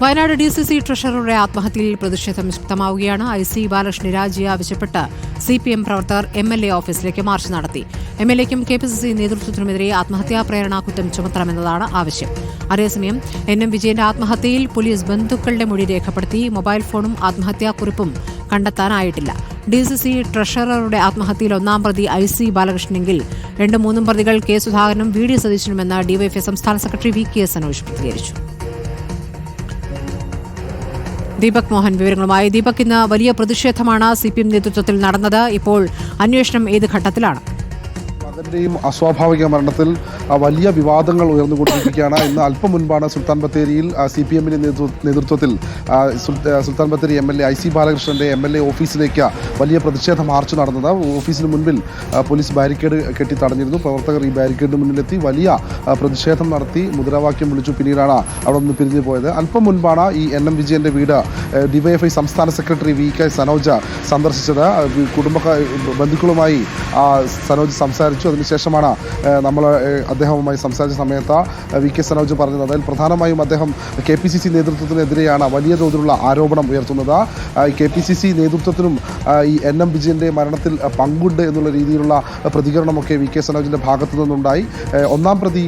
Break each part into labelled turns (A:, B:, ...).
A: Wayanad DCC ട്രഷററുടെ ആത്മഹത്യയിൽ പ്രതിഷേധം ശക്തമാവുകയാണ്. IC Balakrishnan രാജി ആവശ്യപ്പെട്ട് CPM പ്രവർത്തകർ MLA ഓഫീസിലേക്ക് മാർച്ച് നടത്തി. MLAയ്ക്കും KPCC നേതൃത്വത്തിനുമെതിരെ ആത്മഹത്യാ പ്രേരണാ കുറ്റം ചുമത്തണമെന്നതാണ് ആവശ്യം. അതേസമയം NM വിജയന്റെ ആത്മഹത്യയിൽ പോലീസ് ബന്ധുക്കളുടെ മൊഴി രേഖപ്പെടുത്തി. മൊബൈൽ ഫോണും ആത്മഹത്യാക്കുറിപ്പും കണ്ടെത്താനായിട്ടില്ല. DCC ട്രഷററുടെ ആത്മഹത്യയിൽ ഒന്നാം പ്രതി IC ബാലകൃഷ്ണനെങ്കിൽ 2-3 പ്രതികൾ K സുധാകരനും VD സതീശനുമെന്ന് DYFI സംസ്ഥാന സെക്രട്ടറി VK സനോജ് പ്രതികരിച്ചു. ദീപക് മോഹൻ വിവരങ്ങളുമായി. ദീപക്, ഇന്ന് വലിയ പ്രതിഷേധമാണ് CPM നേതൃത്വത്തിൽ നടന്നത്. ഇപ്പോൾ അന്വേഷണം ഏത് ഘട്ടത്തിലാണ്?
B: മകന്റെയും അസ്വാഭാവിക മരണത്തിൽ വലിയ വിവാദങ്ങൾ ഉയർന്നുകൊണ്ടിരിക്കുകയാണ്. ഇന്ന് അല്പം മുൻപാണ് സുൽത്താൻ ബത്തേരിയിൽ CPM നേതൃത്വത്തിൽ സുൽത്താൻ ബത്തേരി MLA IC ബാലകൃഷ്ണന്റെ MLA ഓഫീസിലേക്ക് വലിയ പ്രതിഷേധ മാർച്ച് നടന്നത്. ഓഫീസിന് മുൻപിൽ പോലീസ് ബാരിക്കേഡ് കെട്ടി തടഞ്ഞിരുന്നു. പ്രവർത്തകർ ഈ ബാരിക്കേഡിന് മുന്നിലെത്തി വലിയ പ്രതിഷേധം നടത്തി മുദ്രാവാക്യം വിളിച്ചു. പിന്നീടാണ് അവിടെ നിന്ന് പിരിഞ്ഞു പോയത്. അല്പം മുൻപാണ് ഈ NM വിജയന്റെ വീട് DYFI സംസ്ഥാന സെക്രട്ടറി VK സനോജ് സന്ദർശിച്ചത്. ബന്ധുക്കളുമായി സനോജ് സംസാരിച്ചു. അതിനുശേഷമാണ് നമ്മൾ അദ്ദേഹവുമായി സംസാരിച്ച സമയത്ത് VK സനോജ് പറഞ്ഞത്. അതിൽ പ്രധാനമായും അദ്ദേഹം KPCC നേതൃത്വത്തിനെതിരെയാണ് വലിയ തോതിലുള്ള ആരോപണം ഉയർത്തുന്നത്. KPCC നേതൃത്വത്തിനും ഈ NM വിജയന്റെ മരണത്തിൽ പങ്കുണ്ട് എന്നുള്ള രീതിയിലുള്ള പ്രതികരണമൊക്കെ VK സനോജിന്റെ ഭാഗത്തു നിന്നുണ്ടായി. ഒന്നാം പ്രതി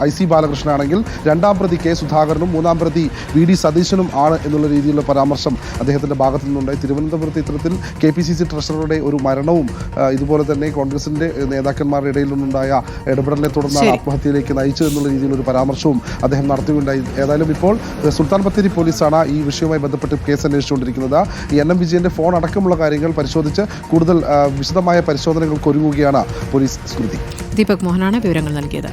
B: IC ബാലകൃഷ്ണനാണെങ്കിൽ രണ്ടാം പ്രതി K സുധാകരനും മൂന്നാം പ്രതി VD സതീശനും ആണ് എന്നുള്ള രീതിയിലുള്ള പരാമർശം അദ്ദേഹത്തിന്റെ ഭാഗത്തു നിന്നുണ്ടായി. തിരുവനന്തപുരത്ത് ഇത്തരത്തിൽ KPCC ട്രഷററുടെ ഒരു മരണവും ഇതുപോലെ തന്നെ കോൺഗ്രസിന്റെ നേതാക്കന്മാരുടെ ഇടയിൽ നിന്നുണ്ടായ ഇടപെടലിനെ തുടർന്നാണ് ആത്മഹത്യയിലേക്ക് നയിച്ചത് എന്നുള്ള രീതിയിലൊരു പരാമർശവും അദ്ദേഹം നടത്തുകയുണ്ടായി. ഏതായാലും ഇപ്പോൾ സുൽത്താൻ ബത്തേരി പോലീസാണ് ഈ വിഷയവുമായി ബന്ധപ്പെട്ട് കേസ് അന്വേഷിച്ചുകൊണ്ടിരിക്കുന്നത്. ഈ NM വിജയന്റെ ഫോൺ അടക്കമുള്ള കാര്യങ്ങൾ പരിശോധിച്ച് കൂടുതൽ വിശദമായ പരിശോധനകൾക്ക് ഒരുങ്ങുകയാണ് പോലീസ്.
A: ദീപക് മോഹനാണ് വിവരങ്ങൾ നൽകിയത്.